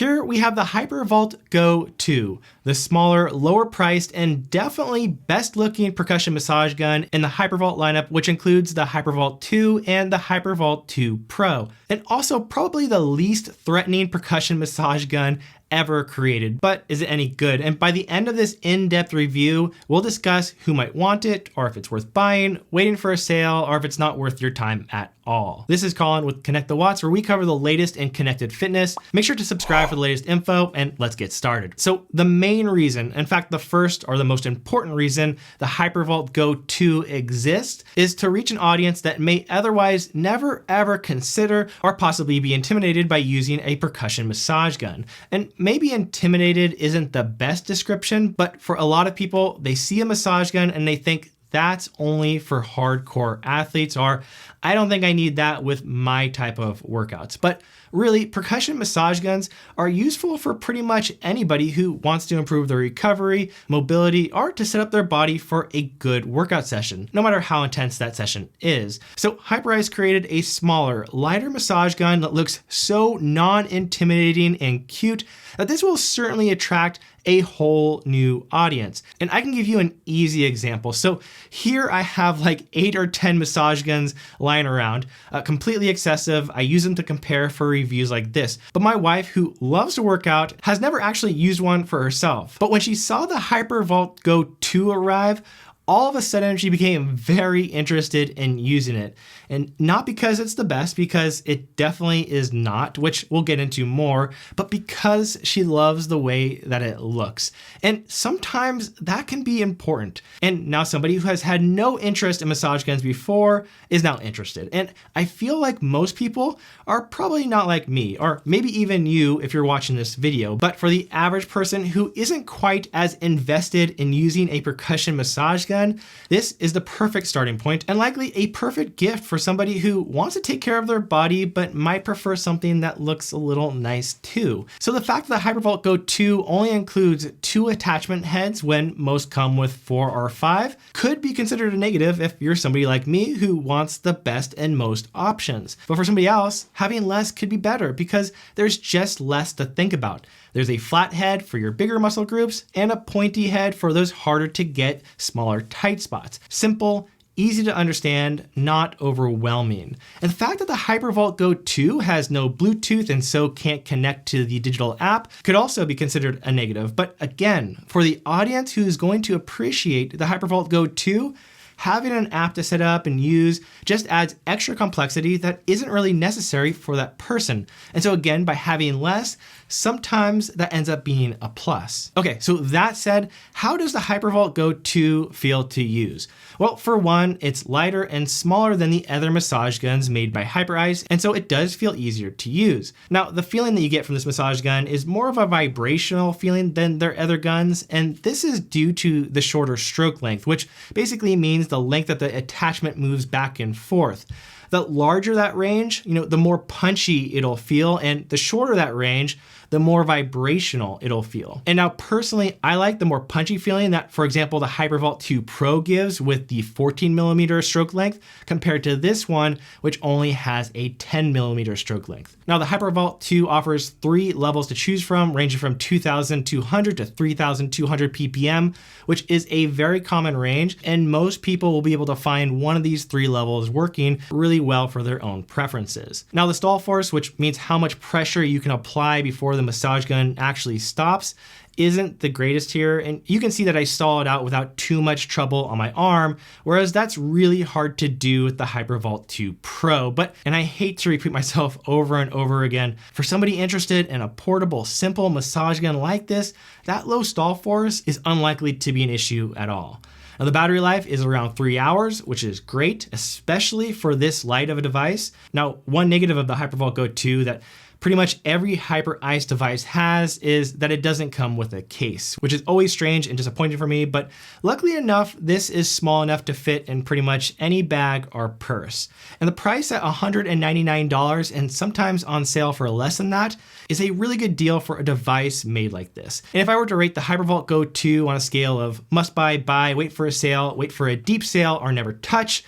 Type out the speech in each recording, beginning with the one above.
Here we have the Hypervolt Go 2, the smaller, lower priced, and definitely best looking percussion massage gun in the Hypervolt lineup, which includes the Hypervolt 2 and the Hypervolt 2 Pro, and also probably the least threatening percussion massage gun ever created. But is it any good? And by the end of this in-depth review, we'll discuss who might want it, or if it's worth buying, waiting for a sale, or if it's not worth your time at all. This is Colin with Connect the Watts, where we cover the latest in connected fitness. Make sure to subscribe for the latest info, and let's get started. So the main reason, in fact, the first or the most important reason the Hypervolt Go 2 exists is to reach an audience that may otherwise never ever consider or possibly be intimidated by using a percussion massage gun. And maybe intimidated isn't the best description, but for a lot of people, they see a massage gun and they think that's only for hardcore athletes, or I don't think I need that with my type of workouts. But really, percussion massage guns are useful for pretty much anybody who wants to improve their recovery, mobility, or to set up their body for a good workout session, no matter how intense that session is. So Hyperice created a smaller, lighter massage gun that looks so non-intimidating and cute that this will certainly attract a whole new audience. And I can give you an easy example. So here I have like 8 or 10 massage guns lying around, completely excessive. I use them to compare for reviews like this. But my wife, who loves to work out, has never actually used one for herself. But when she saw the Hypervolt Go 2 arrive, all of a sudden she became very interested in using it. And not because it's the best, because it definitely is not, which we'll get into more, but because she loves the way that it looks. And sometimes that can be important. And now somebody who has had no interest in massage guns before is now interested. And I feel like most people are probably not like me, or maybe even you if you're watching this video. But for the average person who isn't quite as invested in using a percussion massage gun, this is the perfect starting point and likely a perfect gift for somebody who wants to take care of their body but might prefer something that looks a little nice too. So the fact that the Hypervolt Go 2 only includes 2 attachment heads when most come with 4 or 5 could be considered a negative if you're somebody like me who wants the best and most options. But for somebody else, having less could be better because there's just less to think about. There's a flat head for your bigger muscle groups and a pointy head for those harder to get, smaller tight spots. Simple, easy to understand, not overwhelming. And the fact that the Hypervolt Go 2 has no Bluetooth and so can't connect to the digital app could also be considered a negative. But again, for the audience who's going to appreciate the Hypervolt Go 2, having an app to set up and use just adds extra complexity that isn't really necessary for that person. And so again, by having less, sometimes that ends up being a plus. Okay, so that said, how does the Hypervolt Go 2 feel to use? Well, for one, it's lighter and smaller than the other massage guns made by Hyperice, and so it does feel easier to use. Now, the feeling that you get from this massage gun is more of a vibrational feeling than their other guns, and this is due to the shorter stroke length, which basically means the length that the attachment moves back and forth. The larger that range, the more punchy it'll feel, and the shorter that range, the more vibrational it'll feel. And now personally, I like the more punchy feeling that, for example, the Hypervolt 2 Pro gives with the 14mm stroke length compared to this one, which only has a 10mm stroke length. Now the Hypervolt 2 offers 3 levels to choose from, ranging from 2,200 to 3,200 ppm, which is a very common range, and most people will be able to find one of these 3 levels working really well for their own preferences. Now the stall force, which means how much pressure you can apply before the massage gun actually stops, isn't the greatest here, and you can see that I stall it out without too much trouble on my arm, whereas that's really hard to do with the Hypervolt 2 Pro. And I hate to repeat myself over and over again, for somebody interested in a portable, simple massage gun like this, that low stall force is unlikely to be an issue at all. Now the battery life is around 3 hours, which is great, especially for this light of a device. Now, one negative of the Hypervolt Go 2 that pretty much every Hyperice device has is that it doesn't come with a case, which is always strange and disappointing for me, but luckily enough, this is small enough to fit in pretty much any bag or purse. And the price at $199 and sometimes on sale for less than that is a really good deal for a device made like this. And if I were to rate the Hypervolt Go 2 on a scale of must buy, buy, wait for a sale, wait for a deep sale, or never touch,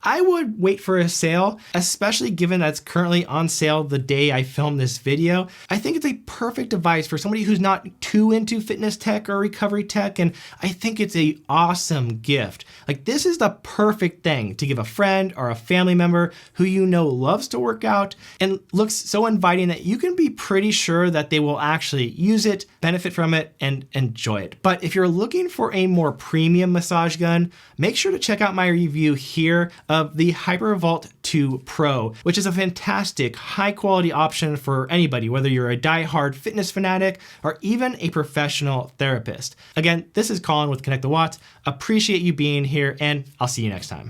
I would wait for a sale, especially given that it's currently on sale the day I filmed this video. I think it's a perfect device for somebody who's not too into fitness tech or recovery tech, and I think it's an awesome gift. Like, this is the perfect thing to give a friend or a family member who you know loves to work out and looks so inviting that you can be pretty sure that they will actually use it, benefit from it, and enjoy it. But if you're looking for a more premium massage gun, make sure to check out my review here of the Hypervolt 2 Pro, which is a fantastic high quality option for anybody, whether you're a die-hard fitness fanatic or even a professional therapist. Again, this is Colin with Connect the Watts. Appreciate you being here, and I'll see you next time.